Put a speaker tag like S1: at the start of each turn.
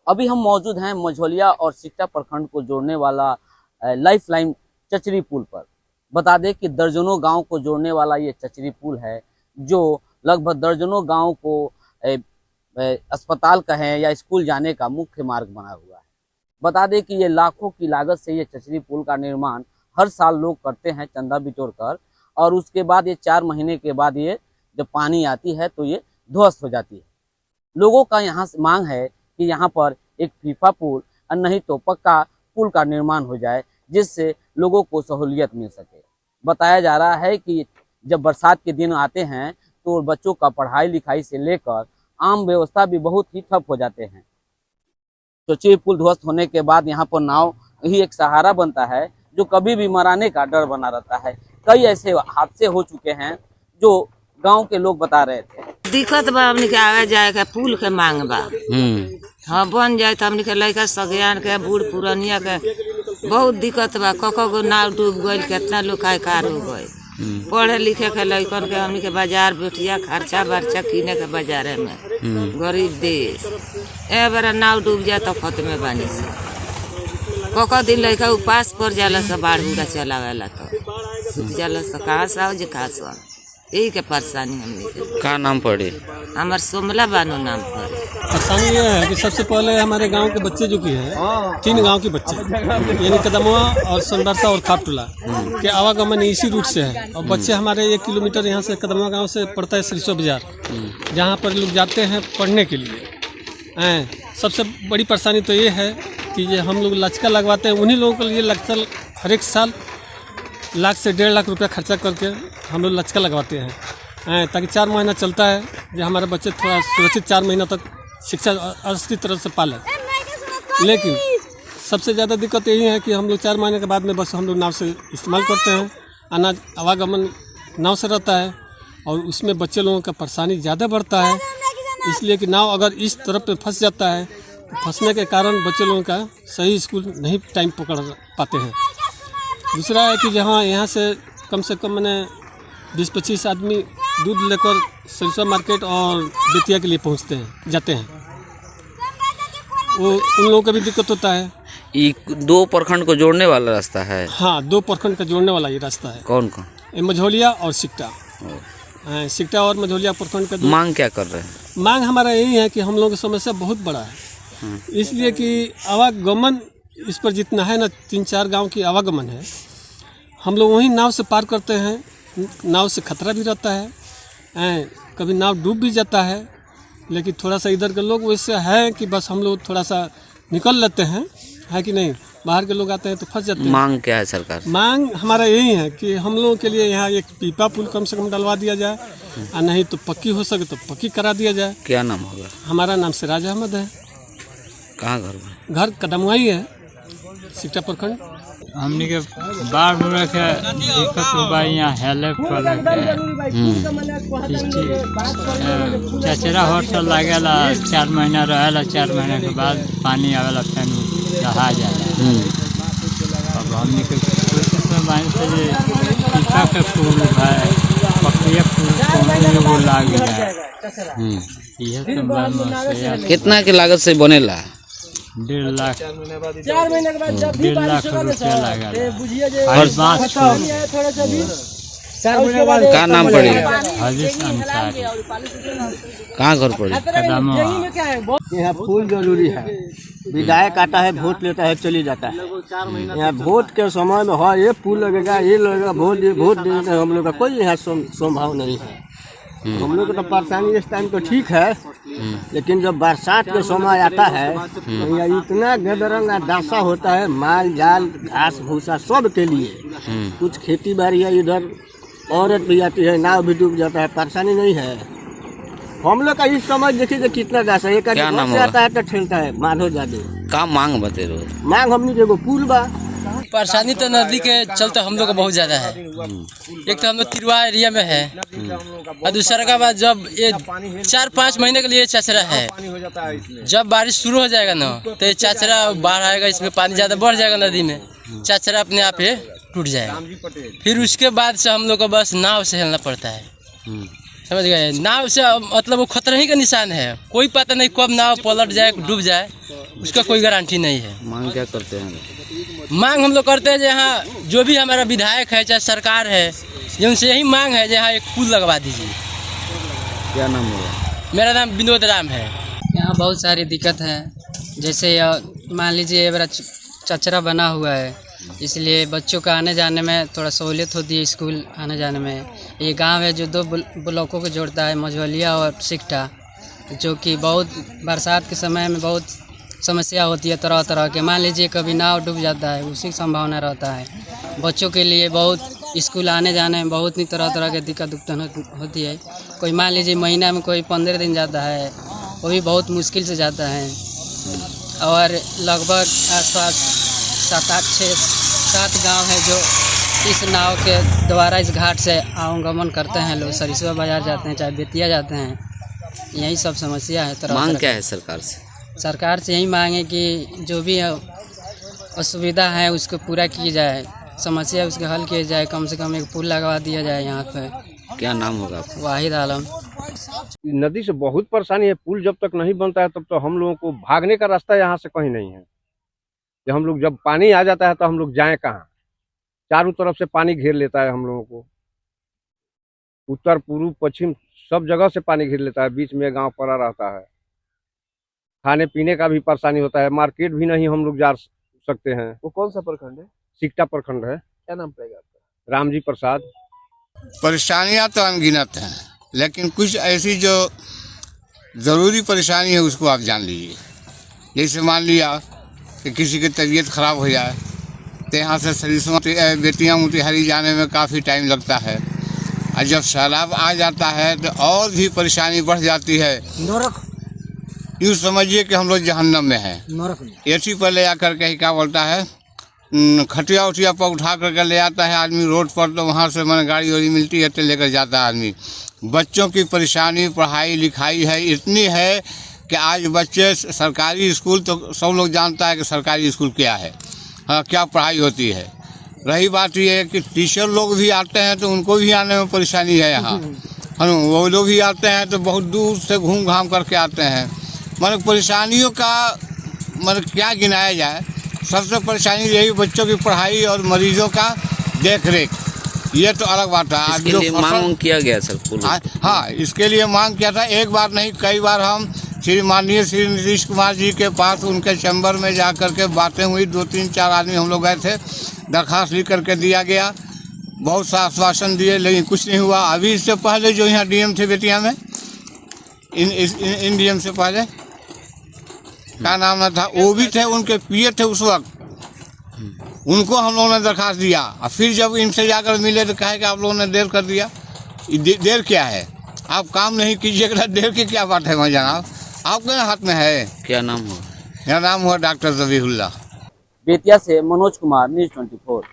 S1: अभी हम मौजूद हैं मझौलिया और सिकटा प्रखंड को जोड़ने वाला लाइफ लाइन चचरी पुल पर। बता दें कि दर्जनों गांव को जोड़ने वाला ये चचरी पुल है, जो लगभग दर्जनों गांव को अस्पताल कहें या स्कूल जाने का मुख्य मार्ग बना हुआ है। बता दें कि ये लाखों की लागत से ये चचरी पुल का निर्माण हर साल लोग करते हैं चंदा बिटोर कर, और उसके बाद ये 4 महीने के बाद ये जब पानी आती है तो ये ध्वस्त हो जाती है। लोगों का यहाँ से मांग है कि यहाँ पर एक फीफा पुल और नहीं तो पक्का पुल का निर्माण हो जाए, जिससे लोगों को सहूलियत मिल सके। बताया जा रहा है कि जब बरसात के दिन आते हैं तो बच्चों का पढ़ाई लिखाई से लेकर आम व्यवस्था भी बहुत ही ठप हो जाते हैं। चचरी पुल ध्वस्त होने के बाद यहाँ पर नाव ही एक सहारा बनता है, जो कभी भी मराने का डर बना रहता है। कई ऐसे हादसे हो चुके हैं जो गांव के लोग बता रहे थे।
S2: दिक्कत बा हमनी के आगे जाए के पुल के मांग बा। हाँ बन जाए तो हमनी के लड़का सगयान के बूढ़ पुरानिया के बहुत दिक्कत बा। कको नाव डूब गई, कितना लोग कार हो गए। पढ़े लिखे के लड़कन के हमनी के बाजार बेटिया खर्चा बर्चा किने के बाजारे में गरीब देश ए बार नाव डूब जाए तो खत्मे बानी से। कको दिन लड़का उपास पर जाला से बाढ़ बुरा चलावेला तो सुत जाला से कहाँ से आओ जे कहाँ से यही के परेशानी हमने के।
S1: का नाम पड़े?
S2: हमार सोमला बानो नाम पर।
S3: परेशानी ये है कि सबसे पहले हमारे गांव के बच्चे जो कि है 3 गांव के बच्चे यानी कदमुआ और संदरसा और खापटुला के आवागमन इसी रूट से है। और बच्चे हमारे 1 किलोमीटर यहाँ से कदमुआ गांव से पड़ता है सरसों बाजार, जहाँ पर लोग जाते हैं पढ़ने के लिए। सबसे बड़ी परेशानी तो ये है कि ये हम लोग लचका लगवाते हैं, उन्हीं लोगों के लिए लचका हर एक साल 1 लाख से 1.5 लाख रुपया खर्चा करके हम लोग लचका लगवाते हैं, ताकि 4 महीना चलता है जो हमारे बच्चे थोड़ा सुरक्षित 4 महीना तक शिक्षा अच्छी तरह से पालें। लेकिन सबसे ज़्यादा दिक्कत यही है कि हम लोग 4 महीने के बाद में बस हम लोग नाव से इस्तेमाल करते हैं, अनाज आवागमन नाव से रहता है, और उसमें बच्चे लोगों का परेशानी ज़्यादा बढ़ता है। इसलिए कि नाव अगर इस तरफ पे फंस जाता है तो फंसने के कारण बच्चे लोगों का सही स्कूल नहीं टाइम पकड़ पाते हैं। दूसरा है कि जहाँ यहाँ से कम मैंने 20-25 आदमी दूध लेकर सरसों मार्केट और बेतिया के लिए जाते हैं, वो उन लोगों का भी दिक्कत होता है।
S1: ये 2 प्रखंड को जोड़ने वाला रास्ता है? हाँ,
S3: 2 प्रखंड का जोड़ने वाला ये रास्ता है।
S1: कौन कौन?
S3: ये मझौलिया और सिकटा। सिकटा और मझौलिया प्रखंड का
S1: मांग क्या कर रहे हैं?
S3: मांग हमारा यही है कि हम लोगों की समस्या बहुत बड़ा है, इसलिए कि आवागमन इस पर जितना है ना 3-4 गांव की आवागमन है, हम लोग वहीं नाव से पार करते हैं। नाव से खतरा भी रहता है, कभी नाव डूब भी जाता है, लेकिन थोड़ा सा इधर के लोग वैसे हैं कि बस हम लोग थोड़ा सा निकल लेते हैं, है कि नहीं। बाहर के लोग आते हैं तो फंस जाते हैं।
S1: मांग क्या है सरकार?
S3: मांग हमारा यही है कि हम लोगों के लिए यहाँ एक पीपा पुल कम से कम डलवा दिया जाए, और नहीं तो पक्की हो सके तो पक्की करा दिया जाए।
S1: क्या नाम होगा?
S3: हमारा नाम सिराज अहमद है।
S1: कहाँ
S3: घर कदमुआ ही है, सिकटा प्रखंड।
S4: हमने के बाढ़ बुरा के दिक्कत होगा यहाँ हेल्प चचरा होटल लागेला 4 महीना रहेला, 4 महीने के बाद पानी आवेला फिर रहा जाला। अब हमने के कोशिश में बानी से टीका के फूल है पकिया फूल वो लाग जाए। यह तो बात
S1: कितना के लागत से बनेला?
S4: 1.5 लाख 4 महीने के बाद जब भी 1.5 लाख रुपया लगा।
S1: का नाम पड़ी?
S4: हजीज अंसारी।
S1: कहाँ घर पड़ी?
S5: यहाँ फूल जरूरी है। विधायक आता है, वोट लेता है, चली जाता है। यहाँ वोट के समय में हाँ ये पुल लगेगा, ये लगेगा, वोट देने हम लोग का कोई यहाँ संभाव नहीं है। हम लोग का तो परेशानी इस टाइम तो ठीक है, लेकिन जब बरसात के समय आता है तो यहाँ इतना गदरंग दासा होता है, माल जाल घास भूसा सब के लिए। कुछ खेती बाड़ी है, इधर औरत भी आती है, नाव भी डूब जाता है, परेशानी नहीं है। हम लोग का इस समय देखिए कितना दासा है, एक से आता है तो ठेलता है माधो जादे।
S1: का मांग बते रो?
S5: मांग हमने देखो पुल बा।
S6: परेशानी तो नदी के चलते हम लोग का बहुत ज्यादा है। एक तो हम लोग तिरवा एरिया में है, और दूसरा का बाद जब ये 4-5 महीने के लिए चचरा है, जब बारिश शुरू हो जाएगा ना तो ये चचरा बाढ़ आएगा, इसमें पानी ज्यादा बढ़ जाएगा नदी में, चचरा अपने आप ही टूट जाएगा। फिर उसके बाद से हम लोग को बस नाव से हिलना पड़ता है। समझ गए। नाव से मतलब वो खतरे ही का निशान है, कोई पता नहीं कब नाव पलट जाए डूब जाए, उसका कोई गारंटी नहीं है।
S1: मांग क्या करते हैं?
S6: मांग हम लोग करते हैं यहाँ जो भी हमारा विधायक है चाहे सरकार है, ये उनसे यही मांग है जहाँ एक पुल लगवा दीजिए।
S1: क्या नाम होगा?
S6: मेरा नाम विनोद राम है।
S7: यहाँ बहुत सारी दिक्कत है, जैसे मान लीजिए ये बड़ा चचरा बना हुआ है, इसलिए बच्चों का आने जाने में थोड़ा सहूलियत होती है, स्कूल आने जाने में। ये गांव है जो 2 ब्लॉकों को जोड़ता है, मझौलिया और सिकटा, जो कि बहुत बरसात के समय में बहुत समस्या होती है तरह तरह के। मान लीजिए कभी नाव डूब जाता है, उसी की संभावना रहता है। बच्चों के लिए बहुत स्कूल आने जाने में बहुत ही तरह तरह की दिक्कत होती है। कोई मान लीजिए महीना में कोई 15 दिन जाता है, वो भी बहुत मुश्किल से जाता है। और लगभग आसपास 7 गांव है जो इस नाव के द्वारा इस घाट से आवागमन करते हैं। लोग सरिसवा बाजार जाते हैं, चाहे बेतिया जाते हैं, यही सब समस्या है। तरह
S1: मांग
S7: तरह
S1: क्या है सरकार से?
S7: सरकार से यही मांग है कि जो भी असुविधा है उसको पूरा की जाए, समस्या उसके हल किया जाए, कम से कम एक पुल लगवा दिया जाए यहाँ पे।
S1: क्या नाम होगा आपका?
S7: वाहिद आलम।
S5: नदी से बहुत परेशानी है। पुल जब तक नहीं बनता है तब तो हम लोगों को भागने का रास्ता यहाँ से कहीं नहीं है। कि हम लोग जब पानी आ जाता है तो हम लोग जाएं कहाँ? चारों तरफ से पानी घेर लेता है हम लोगों को, उत्तर पूर्व पश्चिम सब जगह से पानी घेर लेता है। बीच में गांव पड़ा रहता है, खाने पीने का भी परेशानी होता है, मार्केट भी नहीं हम लोग जा सकते हैं।
S8: वो कौन सा प्रखंड है?
S5: सिकटा प्रखंड है।
S8: क्या नाम पड़ेगा आपका?
S5: रामजी प्रसाद।
S9: परेशानियां तो अनगिनत हैं, लेकिन कुछ ऐसी जो ज़रूरी परेशानी है उसको आप जान लीजिए। जैसे मान लिया कि किसी की तबीयत ख़राब हो जाए तो यहाँ से सरिसवा बेतिया मोतिहारी जाने में काफ़ी टाइम लगता है, और जब सैलाब आ जाता है तो और भी परेशानी बढ़ जाती है। यूँ समझिए कि हम लोग जहन्नम में हैं। ऐसी पर ले आकर के क्या बोलता है, खटिया उठिया पर उठा करके ले आता है आदमी रोड पर, तो वहाँ से मैंने गाड़ी वाड़ी मिलती है तो लेकर जाता है आदमी। बच्चों की परेशानी पढ़ाई लिखाई है इतनी है कि आज बच्चे सरकारी स्कूल तो सब लोग जानता है कि सरकारी स्कूल क्या है, हाँ क्या पढ़ाई होती है। रही बात ये कि टीचर लोग भी आते हैं तो उनको भी आने में परेशानी है यहाँ, है वो लोग भी आते हैं तो बहुत दूर से घूम घाम करके आते हैं। मतलब परेशानियों का मतलब क्या गिनाया जाए। सबसे परेशानी यही बच्चों की पढ़ाई और मरीजों का देख रेख, ये तो अलग बात है।
S1: इसके लिए मांग किया गया सर पुल?
S9: हाँ, इसके लिए मांग किया था, एक बार नहीं कई बार हम माननीय श्री नीतीश कुमार जी के पास उनके चैम्बर में जा कर के बातें हुई। 2-3-4 आदमी हम लोग गए थे, दरख्वास्त लिख करके दिया गया, बहुत सा आश्वासन दिए, लेकिन कुछ नहीं हुआ। अभी इससे पहले जो यहाँ डीएम थे बेतिया में, इन डीएम से पहले क्या नाम ना था, वो भी थे, उनके पीए थे उस वक्त, उनको हम लोगों ने दरखास्त दिया। और फिर जब इनसे जाकर मिले तो कहे कि आप लोगों ने देर कर दिया। देर क्या है, आप काम नहीं कीजिएगा, देर की क्या बात है वहाँ जनाब, आपके हाथ में है।
S1: क्या नाम हो?
S9: मेरा नाम हुआ डॉक्टर ज़बीहुल्लाह।
S1: बेतिया से मनोज कुमार, न्यूज़ 24।